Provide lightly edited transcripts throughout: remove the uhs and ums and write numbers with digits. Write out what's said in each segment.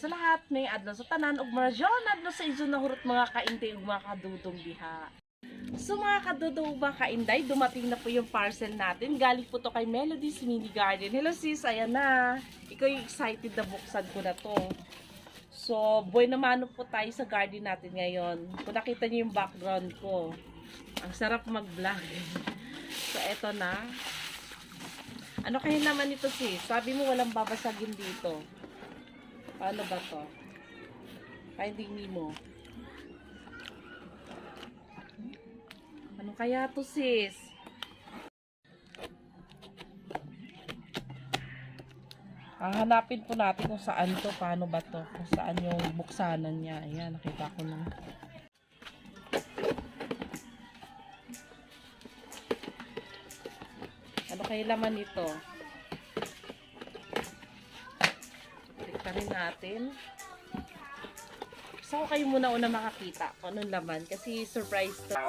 sa lahat, may adlaw sa tanan ug marasyon adlaw sa izo nahurot mga kainday ug mga kadudong diha. So mga kadudong ug mga kainday, dumating na po yung parcel natin. Galing po to kay Melody's Mini Garden. Hello sis, ayan na. Ikaw yung excited na buksan ko na to. So, boy naman po tayo sa garden natin ngayon. Kung nakita niyo yung background ko, ang sarap mag-vlog. So, eto na. Ano kaya naman ito sis? Sabi mo walang babasagin dito. Paano ba to? Finding Nemo. Ano kaya to sis? Hanapin po natin kung saan to, paano ba to, kung saan yung buksanan niya. Ayan, nakita ko na. Ano kaya laman nito? Rin natin. So, kayo muna una makakita kung anong laman kasi surprise to. I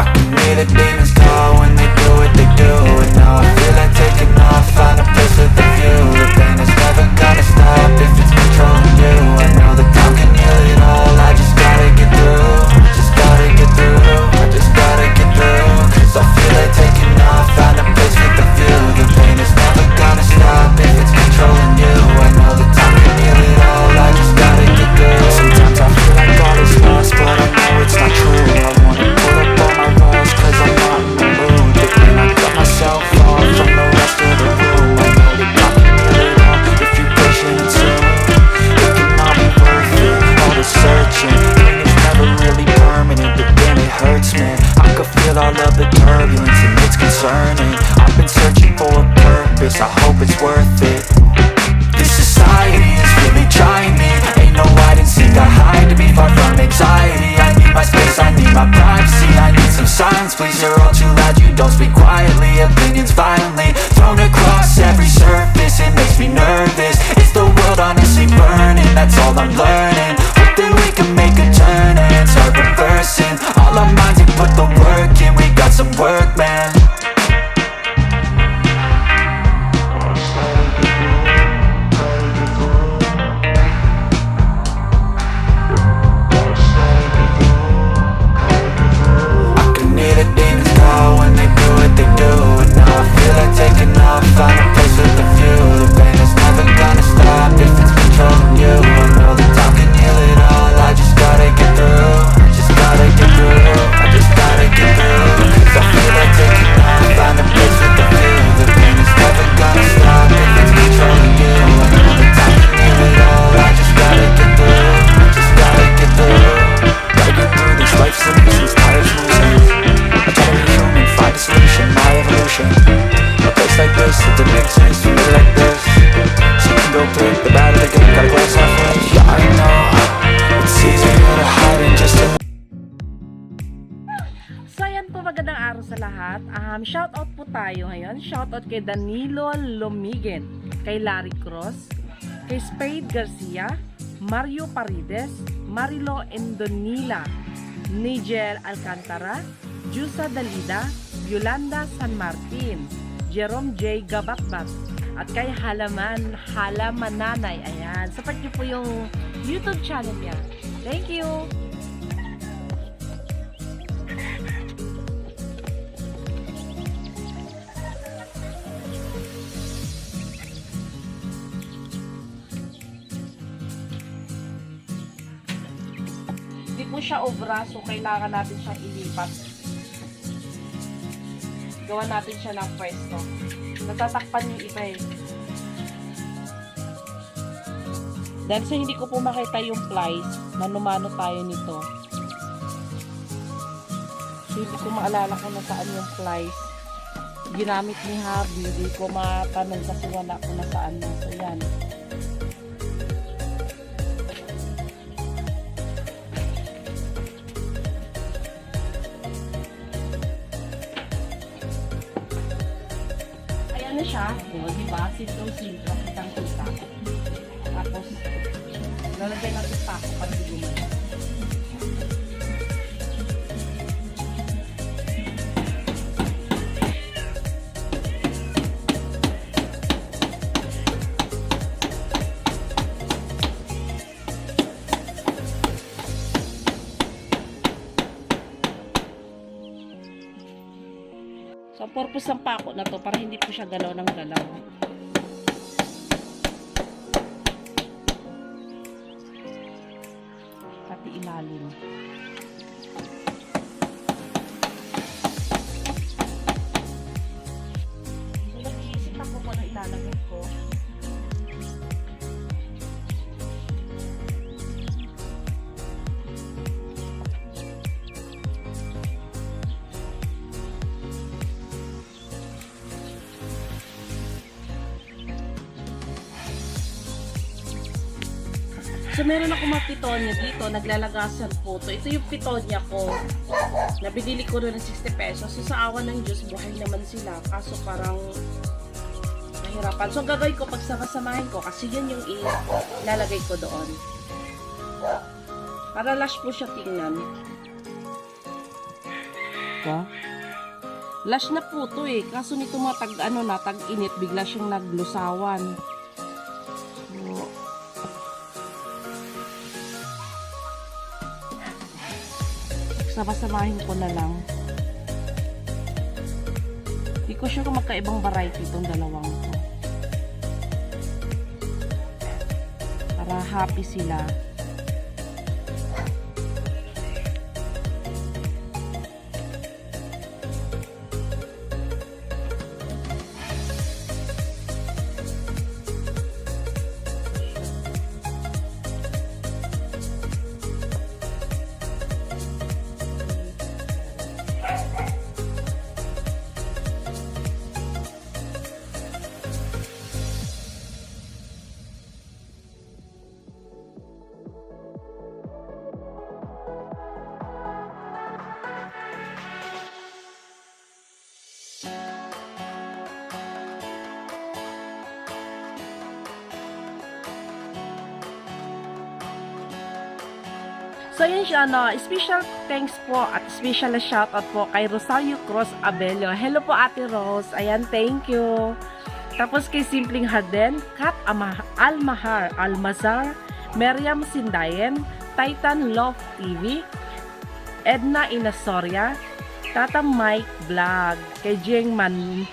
can hear the demons call when they do what they do, and now I feel like taking off, find a place with a view. The pain is never gonna stop if it's controlling you. I know that time can heal it all. I just gotta get through. Just gotta get through. I just gotta get through. 'Cause I feel like taking off, find a place with a view. The pain is never gonna stop if it's controlling you. I know that time can heal it all. I just gotta get through. Sometimes I feel like all is lost, but I know it's not true. I wanna pull up all my walls 'cause I'm not in the mood. But then I cut myself off from the rest of the room. I know that God can heal it all if you're patient and soon. It can all be worth it, all the searching. Pain is never really permanent, but then it hurts, man. I could feel all of the turbulence and it's concerning. I've been searching for a purpose, I hope it's worth it. This society is really trying me. Ain't no hide and seek, I hide to be far from anxiety. I need my space, I need my privacy. I need some silence, please, you're all too loud. You don't speak quietly, opinions violently thrown across every surface. It makes me nervous. Is the world honestly burning? That's all I'm learning. Hope that we can make a turn and start reversing. All our minds and put the work in. We got some work, man. Taking off, find a place with a view. The pain is never gonna stop if it's controlling you. I know that time can heal it all. I just gotta get through. I just gotta get through. I just gotta get through. 'Cause I feel like taking off, find a place with a view. The pain is never gonna stop if it's controlling you. I know that time can heal it all. I just gotta get through. I just gotta get through. Gotta get through this life's illusions, tired of losing. I try to be human, find a solution, my evolution. Like this, it didn't make sense to me like this. So you can go pick the battle again, got a glass half full. Yeah, I know it's easier to hide in just a... So ayan po, magandang araw sa lahat. Shoutout po tayo ngayon. Shoutout kay Danilo Lomigen, kay Larry Cross, kay Spade Garcia, Mario Parides, Marilo Endonila, Nigel Alcantara, Jusa Dalida, Yolanda San Martin, Jerome J. Gabatbat, at kay Halamananay. Ayan, support niyo po yung YouTube channel niya. Thank you! Hindi po siya obra, so kailangan natin siyang ilipat. Gawa natin siya ng pwesto. Natatakpan yung iba eh. Dahil sa hindi ko po makita yung plies, mano-mano tayo nito. So hindi ko maalala kung nasaan yung plies. Ginamit ni Habi, hindi ko matanong kasi wala ko nasaan na. So yan. Na siya, diba? Sintong-sintong, kitang-kita. Tapos, lalagay natin pa ako para di gumana. purpose ng pako na to para hindi po siya galaw ng galaw. Pati ilalim. So, nag-iisip ako kung ano ilalagay ko. So, meron ako mga pitonya dito. Naglalagasan po ito. Ito yung pitonya ko. Nabibili ko doon ng 60 pesos. So, sa awa ng Diyos, buhay naman sila. Kaso parang nahirapan. So, gagawin ko pag sama-samahin ko. Kasi yun yung ilalagay ko doon. Para lush po siya tingnan. Diba? Lush na po ito eh. Kaso nito mga tag-init, bigla siyang naglusawan. So, sama-samahin ko na lang. Hindi ko sure kung magkaibang variety itong dalawang to. Para happy sila. So yun siya, special thanks po at special na shoutout po kay Rosario Cruz Abello. Hello po Ate Rose. Ayan, thank you. Tapos kay Simpleng Harden, Kat Almazar, Meriam Sindayen, Titan Love TV, Edna Inasoria, Tata Mike Vlog, kay Jeng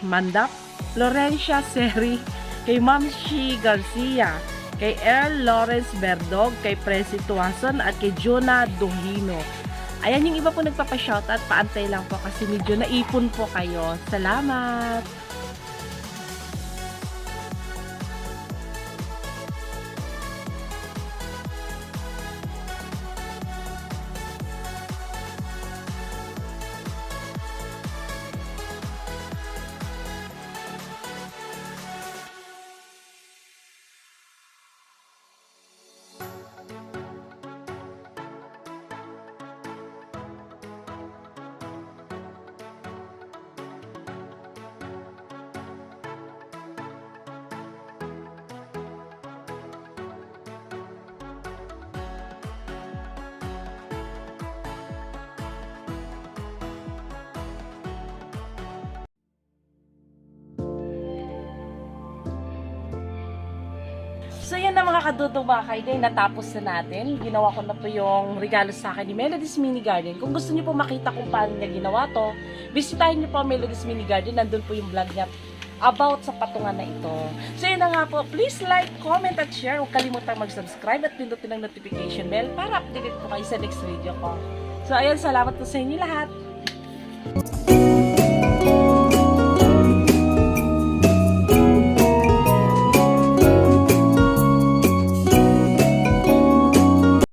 Mandap, Florencia Seri, kay Ma'am Shi Garcia, kay Earl Lawrence Berdog, kay Presi Tuason, at kay Jonah Duhino. Ayan yung iba po nagpapashoutout, paantay lang po kasi medyo naipon po kayo. Salamat! So yan na mga kadudong mga ka-INDAY, natapos na natin. Ginawa ko na po yung regalo sa akin ni Melody's Mini Garden. Kung gusto niyo po makita kung paano niya ginawa to, bisitahin niyo po Melody's Mini Garden. Nandun po yung vlog niya about sa patungan na ito. So yun na nga po, please like, comment at share. Huwag kalimutang mag-subscribe at pindutin ang notification bell para updated po kayo sa next video ko. So ayan, salamat po sa inyo lahat.